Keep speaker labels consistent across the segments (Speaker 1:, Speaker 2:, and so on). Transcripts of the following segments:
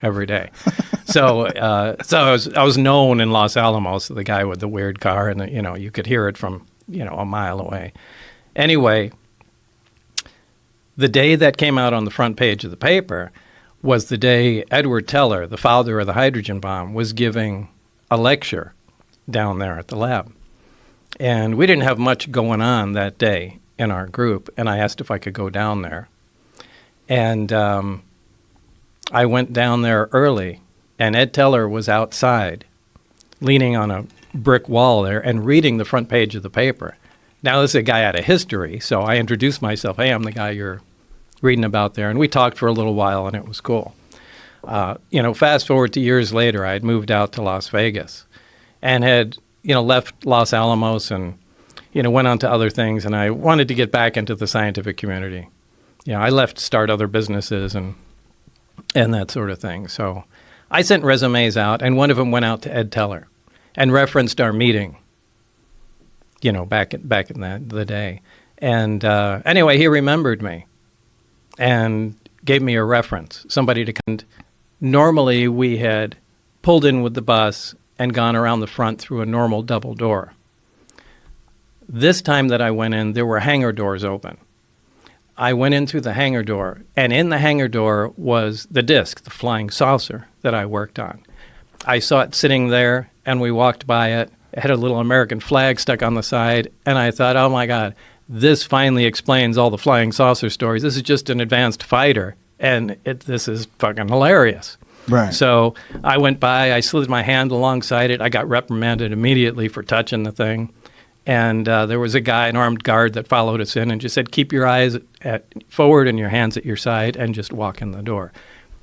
Speaker 1: every day. So I was known in Los Alamos, the guy with the weird car, and you could hear it from a mile away. Anyway, the day that came out on the front page of the paper was the day Edward Teller, the father of the hydrogen bomb, was giving a lecture down there at the lab. And we didn't have much going on that day in our group, and I asked if I could go down there. And I went down there early, and Ed Teller was outside, leaning on a brick wall there and reading the front page of the paper. Now, this is a guy out of history, so I introduced myself. Hey, I'm the guy you're reading about there. And we talked for a little while, and it was cool. Fast forward to years later, I had moved out to Las Vegas and had, left Los Alamos and, went on to other things. And I wanted to get back into the scientific community. I left to start other businesses and that sort of thing. So I sent resumes out, and one of them went out to Ed Teller and referenced our meeting, back in the day. And anyway, he remembered me and gave me a reference, somebody to come. Normally, we had pulled in with the bus and gone around the front through a normal double door. This time that I went in, there were hangar doors open. I went in through the hangar door, and in the hangar door was the disc, the flying saucer that I worked on. I saw it sitting there, and we walked by it. It had a little American flag stuck on the side, and I thought, oh, my God, this finally explains all the flying saucer stories. This is just an advanced fighter, and this is fucking hilarious.
Speaker 2: Right.
Speaker 1: So I went by, I slid my hand alongside it. I got reprimanded immediately for touching the thing. And there was a guy, an armed guard, that followed us in and just said, keep your eyes forward and your hands at your side and just walk in the door.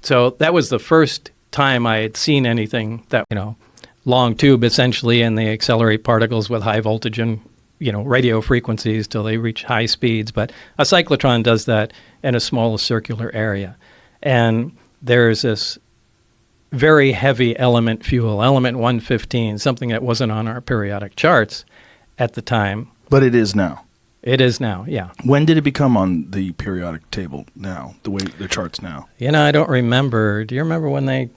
Speaker 1: So that was the first time I had seen anything that, long tube essentially, and they accelerate particles with high voltage and, radio frequencies till they reach high speeds. But a cyclotron does that in a small circular area. And there's this very heavy element fuel, element 115, something that wasn't on our periodic charts at the time.
Speaker 2: But it is now.
Speaker 1: It is now, yeah.
Speaker 2: When did it become on the periodic table now, the way the charts now?
Speaker 1: I don't remember. Do you remember when they...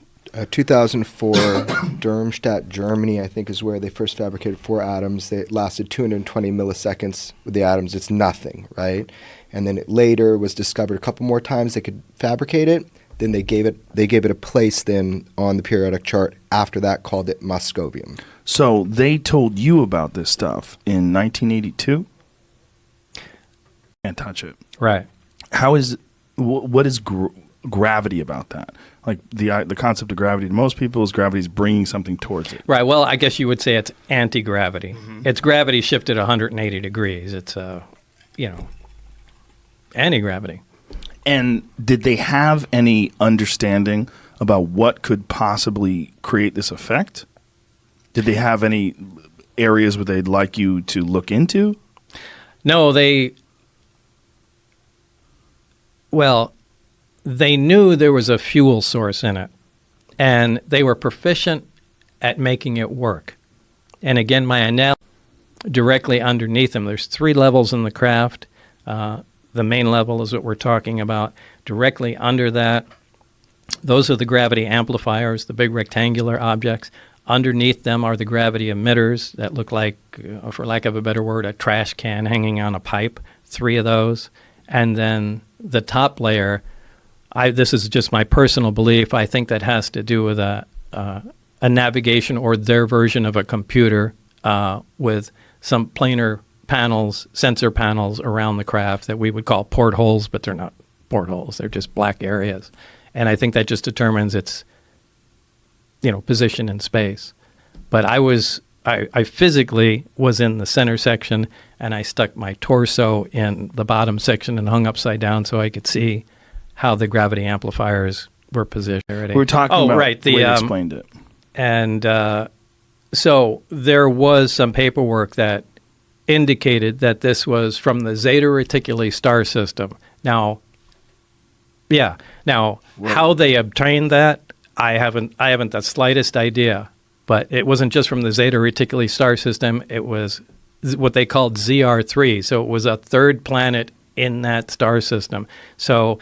Speaker 3: 2004, Darmstadt, Germany, I think, is where they first fabricated 4 atoms. They lasted 220 milliseconds with the atoms. It's nothing, right? And then it later was discovered a couple more times they could fabricate it. Then they gave it a place then on the periodic chart. After that, called it moscovium.
Speaker 2: So they told you about this stuff in 1982? Can't touch it.
Speaker 1: Right.
Speaker 2: What is gravity about that? Like the concept of gravity to most people is gravity is bringing something towards it.
Speaker 1: Right. Well, I guess you would say it's anti-gravity. Mm-hmm. It's gravity shifted 180 degrees. It's, anti-gravity.
Speaker 2: And did they have any understanding about what could possibly create this effect? Did they have any areas where they'd like you to look into?
Speaker 1: No, they knew there was a fuel source in it, and they were proficient at making it work. And again, my analogy, directly underneath them, there's 3 levels in the craft. The main level is what we're talking about. Directly under that, those are the gravity amplifiers, the big rectangular objects. Underneath them are the gravity emitters that look like, for lack of a better word, a trash can hanging on a pipe, 3 of those. And then the top layer, this is just my personal belief, I think that has to do with a navigation or their version of a computer with some planar panels, sensor panels around the craft that we would call portholes, but they're not portholes. They're just black areas. And I think that just determines its, position in space. But I physically was in the center section, and I stuck my torso in the bottom section and hung upside down so I could see how the gravity amplifiers were positioned.
Speaker 2: We were talking about
Speaker 1: right,
Speaker 2: the way you explained it.
Speaker 1: And so there was some paperwork that indicated that this was from the Zeta Reticuli star system. Now, how they obtained that, I haven't the slightest idea. But it wasn't just from the Zeta Reticuli star system. It was what they called ZR3. So it was a third planet in that star system. So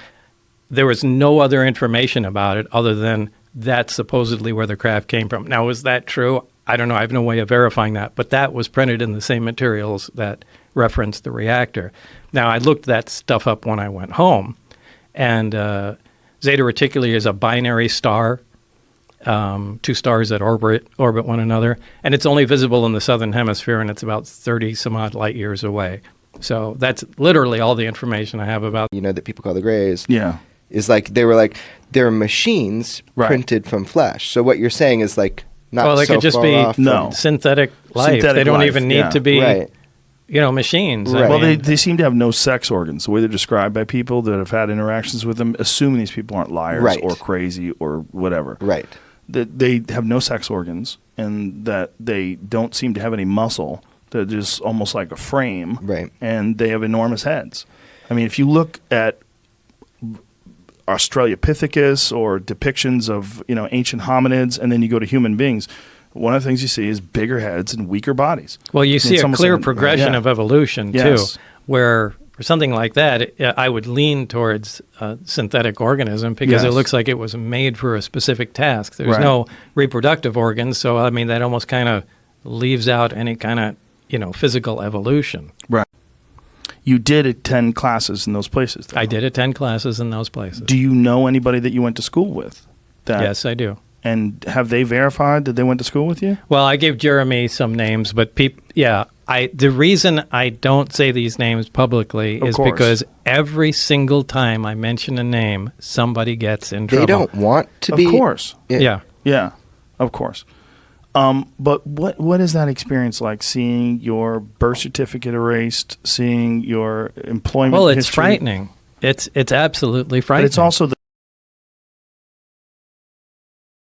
Speaker 1: there was no other information about it other than that's supposedly where the craft came from. Now, is that true? I don't know. I have no way of verifying that. But that was printed in the same materials that referenced the reactor. Now, I looked that stuff up when I went home. And Zeta Reticuli is a binary star, two stars that orbit one another. And it's only visible in the southern hemisphere, and it's about 30 some odd light years away. So that's literally all the information I have about.
Speaker 3: That people call the grays.
Speaker 2: Yeah.
Speaker 3: Is like they're machines printed from flesh. So what you're saying is like not
Speaker 1: Well, they
Speaker 3: so
Speaker 1: could just
Speaker 3: far
Speaker 1: be
Speaker 3: off from-
Speaker 1: synthetic life.
Speaker 2: Synthetic
Speaker 1: they don't
Speaker 2: life,
Speaker 1: even need
Speaker 2: yeah.
Speaker 1: to be,
Speaker 3: Right.
Speaker 1: Machines.
Speaker 3: Right.
Speaker 1: I
Speaker 2: Well,
Speaker 1: mean,
Speaker 2: they seem to have no sex organs. The way they're described by people that have had interactions with them, assuming these people aren't liars
Speaker 3: Right.
Speaker 2: or crazy or whatever.
Speaker 3: Right.
Speaker 2: That they have no sex organs and that they don't seem to have any muscle. They're just almost like a frame.
Speaker 3: Right.
Speaker 2: And they have enormous heads. I mean, if you look at Australopithecus or depictions of ancient hominids, and then you go to human beings, one of the things you see is bigger heads and weaker bodies.
Speaker 1: well, you see
Speaker 2: It's
Speaker 1: a
Speaker 2: almost
Speaker 1: clear
Speaker 2: like-
Speaker 1: progression
Speaker 2: yeah.
Speaker 1: of evolution,
Speaker 2: Yes.
Speaker 1: too, where for something like that, I would lean towards a synthetic organism because it
Speaker 2: Yes.
Speaker 1: looks like it was made for a specific task. There's
Speaker 2: Right.
Speaker 1: no reproductive organs, so, I mean, that almost kind of leaves out any kind of, physical evolution.
Speaker 2: Right. You did attend classes in those places. though.
Speaker 1: I did attend classes in those places.
Speaker 2: Do you know anybody that you went to school with?
Speaker 1: Yes, I do.
Speaker 2: And have they verified that they went to school with you?
Speaker 1: Well, I gave Jeremy some names, but the reason I don't say these names publicly
Speaker 2: Of
Speaker 1: is
Speaker 2: course.
Speaker 1: because every single time I mention a name, somebody gets in trouble.
Speaker 3: They don't want to
Speaker 2: Of
Speaker 3: be.
Speaker 2: course.
Speaker 1: Yeah.
Speaker 2: Yeah, of course. But what is that experience like, seeing your birth certificate erased, seeing your employment
Speaker 1: Well, it's
Speaker 2: history?
Speaker 1: frightening. It's absolutely
Speaker 2: But
Speaker 1: frightening.
Speaker 2: it's also the